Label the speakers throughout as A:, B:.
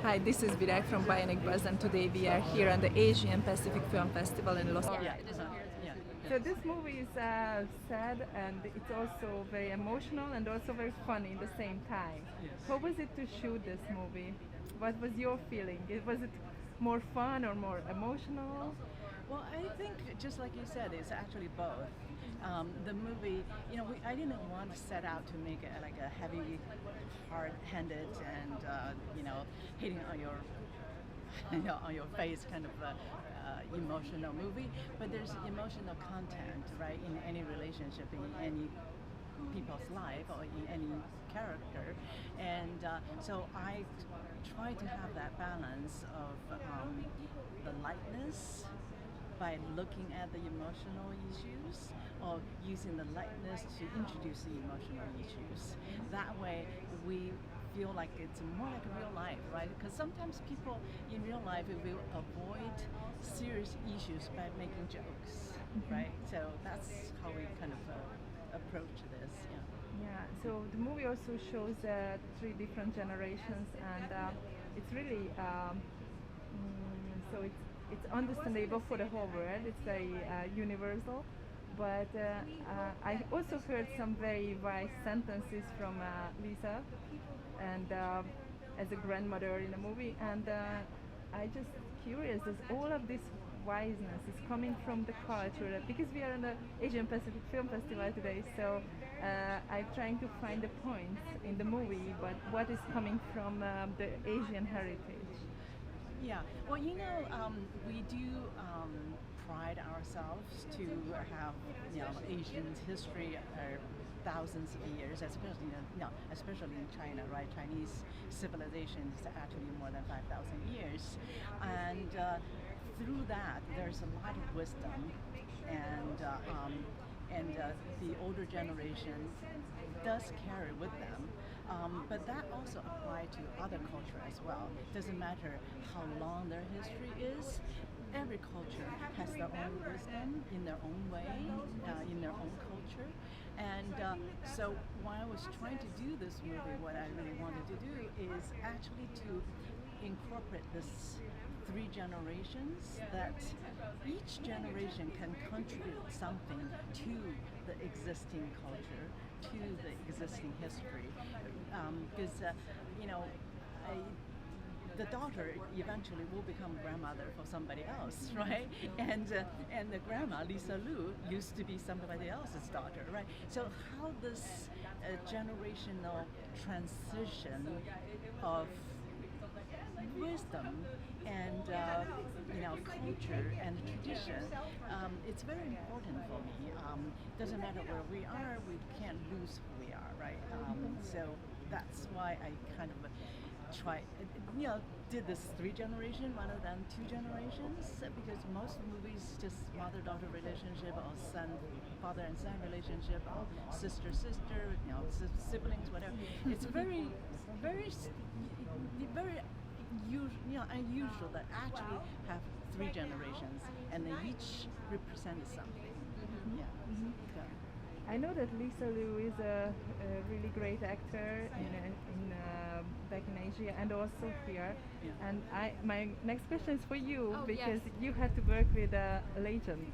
A: Hi, this is Virag from Bionic Buzz, and today we are here on the Asian Pacific Film Festival in Los Angeles. So this movie is sad, and it's also very emotional and also very funny in the same time. How was it to shoot this movie? What was your feeling? Was it more fun or more emotional?
B: Well, I think just like you said, it's actually both. The movie, I didn't want to set out to make it like a heavy, hard-handed and hitting on your, on your face kind of emotional movie. But there's emotional content, right, in any relationship, in any people's life or in any character, and so I try to have that balance of the lightness by looking at the emotional issues or using the lightness to introduce the emotional issues. That way we feel like it's more like real life, right? Because sometimes people in real life will avoid serious issues by making jokes, right? So that's how we kind of approach this.
A: Yeah, so the movie also shows three different generations, and it's really so it's understandable for the whole world. It's very universal, but I also heard some very wise sentences from Lisa, and as a grandmother in the movie, and I just curious is all of this wiseness is coming from the culture because we are in the Asian Pacific Film Festival today, so I'm trying to find the points in the movie, but what is coming from the Asian heritage.
B: Yeah, well, we do pride ourselves to have, Asian history thousands of years, especially in China, right? Chinese civilization is actually more than 5,000 years, and through that, there's a lot of wisdom, and the older generation does carry with them. But that also applies to other culture as well. Doesn't matter how long their history is. Every culture has their own wisdom in their own way, in their own culture. And so when I was trying to do this movie, what I really wanted to do is actually to incorporate this three generations, that each generation can contribute something to the existing culture, to the existing history, because the daughter eventually will become grandmother for somebody else, right? And the grandma, Lisa Lu, used to be somebody else's daughter, right? So how this generational transition of wisdom and culture and tradition, it's very important for me. Doesn't matter where we are, we can't lose who we are, right? So that's why I kind of did this three generation rather than two generations, because most movies just mother-daughter relationship or father and son relationship or sister-sister, siblings, whatever. It's very unusual that actually have three generations and they each represent something. Yeah. So.
A: I know that Lisa Lu is a really great actor back in Asia and also here. Yeah. And my next question is for you, because you had to work with a legend.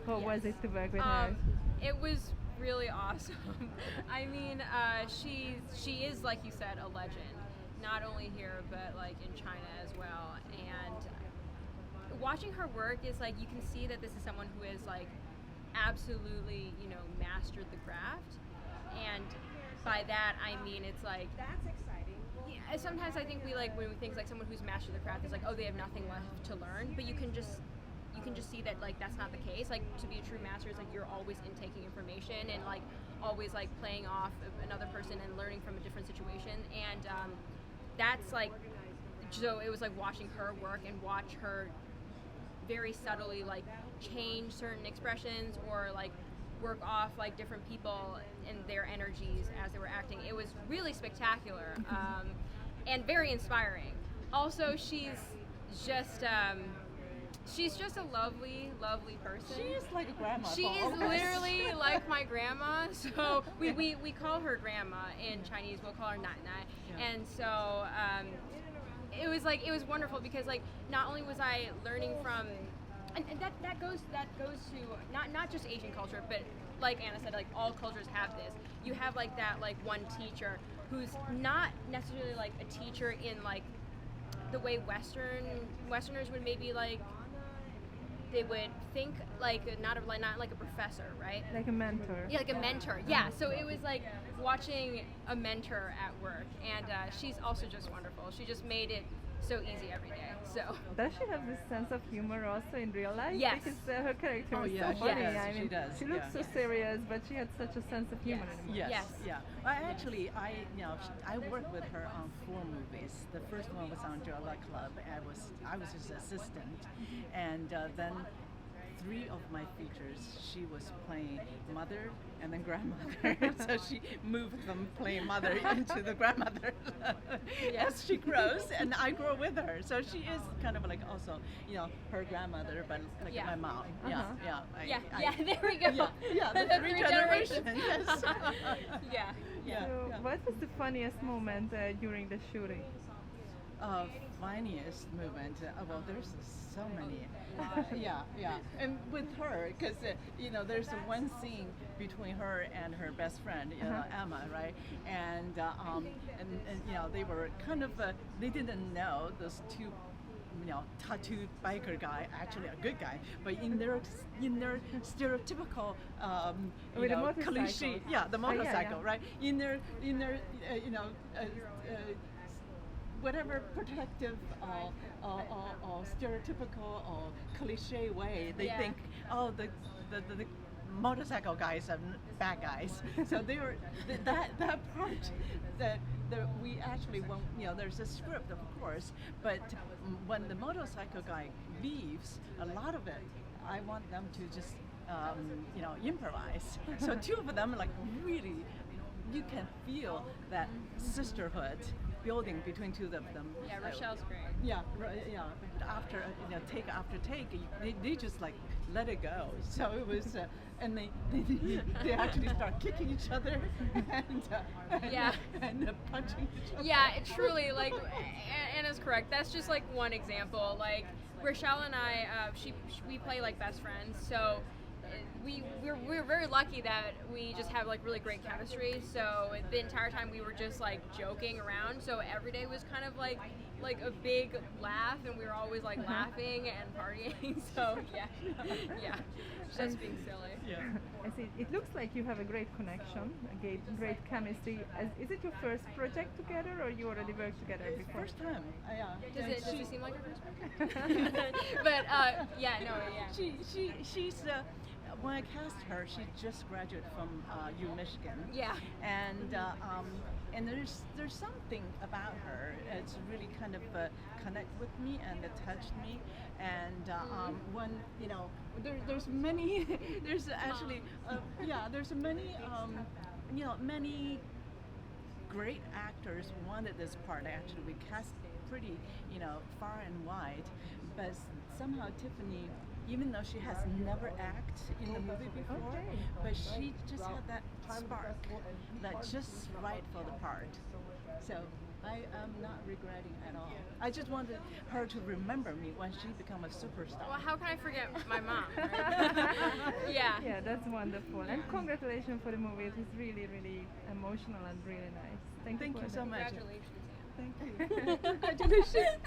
A: How was it to work with her?
C: It was really awesome. I mean, she is, like you said, a legend. Not only here, but like in China as well. And watching her work is like, you can see that this is someone who is like absolutely, mastered the craft. And by that, I mean, it's like, that's exciting. Yeah, sometimes I think when we think like someone who's mastered the craft is like, oh, they have nothing left to learn, but you can just see that like that's not the case. Like, to be a true master is like you're always intaking information and like always like playing off of another person and learning from a different situation. And that's like, so it was like watching her work and watch her very subtly like change certain expressions or like work off like different people and their energies as they were acting. It was really spectacular and very inspiring. Also, she's just a lovely person.
B: She is like a grandma.
C: She is literally like my grandma. So we call her grandma in Chinese. We'll call her Nai Nai. Yeah. And so it was wonderful because like not only was I learning from, and that goes to not just Asian culture, but like Anna said, like all cultures have this. You have like that like one teacher who's not necessarily like a teacher in like the way Westerners would maybe like. They would think like not like a professor, right?
A: Like a mentor.
C: Yeah, like a mentor. Yeah. So it was like watching a mentor at work, and she's also just wonderful. She just made it so easy every day. So
A: does she have this sense of humor also in real life?
C: Yes.
A: Because her character was
B: yeah,
A: so funny.
B: she does,
A: I mean,
B: she does,
A: she looks so serious, but she had such a sense of humor in the movie.
B: Yes,
C: Yes.
B: yeah. Well, actually, I worked with her on 4 movies. The first one was on Jolla Club. I was his assistant, and then 3 of my features, she was playing mother and then grandmother. So she moved from playing mother into the grandmother as she grows, and I grow with her. So she is kind of like also, her grandmother, but like my mom.
C: There we go.
B: Yeah, the 3 generations. Yes.
C: Yeah.
A: So what was the funniest moment during the shooting?
B: Funniest moment. Well, there's so many. And with her, because there's one scene between her and her best friend, Emma, right? And they were kind of they didn't know those 2. Tattooed biker guy, actually a good guy, but in their stereotypical
A: With the motorcycle.
B: cliche, the motorcycle, right? In their whatever protective or stereotypical or cliche way, they think, the motorcycle guys are bad guys. So they were that part that we actually won't. There's a script, of course, but when the motorcycle guy leaves, a lot of it, I want them to just improvise. So 2 of them, like really, you can feel that sisterhood building between 2 of them.
C: Yeah, Rochelle's great.
B: Yeah. After take after take, they just like let it go. So it was, and they actually start kicking each other and punching each other.
C: Yeah, it truly, like Anna's correct. That's just like one example. Like Rochelle and I, we play like best friends. So we're very lucky that we just have like really great chemistry. So the entire time we were just like joking around. So every day was kind of like a big laugh, and we were always like laughing and partying. So yeah, just being silly.
B: Yeah.
A: I see. It looks like you have a great connection, great chemistry. Is it your first project together, or you already worked together before?
B: First time.
C: Does it seem like your first project? But
B: She's when I cast her, she just graduated from U Michigan.
C: Yeah.
B: And there's something about her. It's really kind of connect with me and it touched me. And when there's many, there's actually there's many many great actors wanted this part. Actually, we cast pretty far and wide, but somehow Tiffany, even though she has never acted in the movie before, but she just had that spark that's just right for the part. So I am not regretting at all. I just wanted her to remember me when she become a superstar.
C: Well, how can I forget my mom? Right? Yeah.
A: Yeah, that's wonderful. And congratulations for the movie. It was really, really emotional and really nice. Thank you
B: so much.
C: Congratulations.
B: Thank you. Congratulations.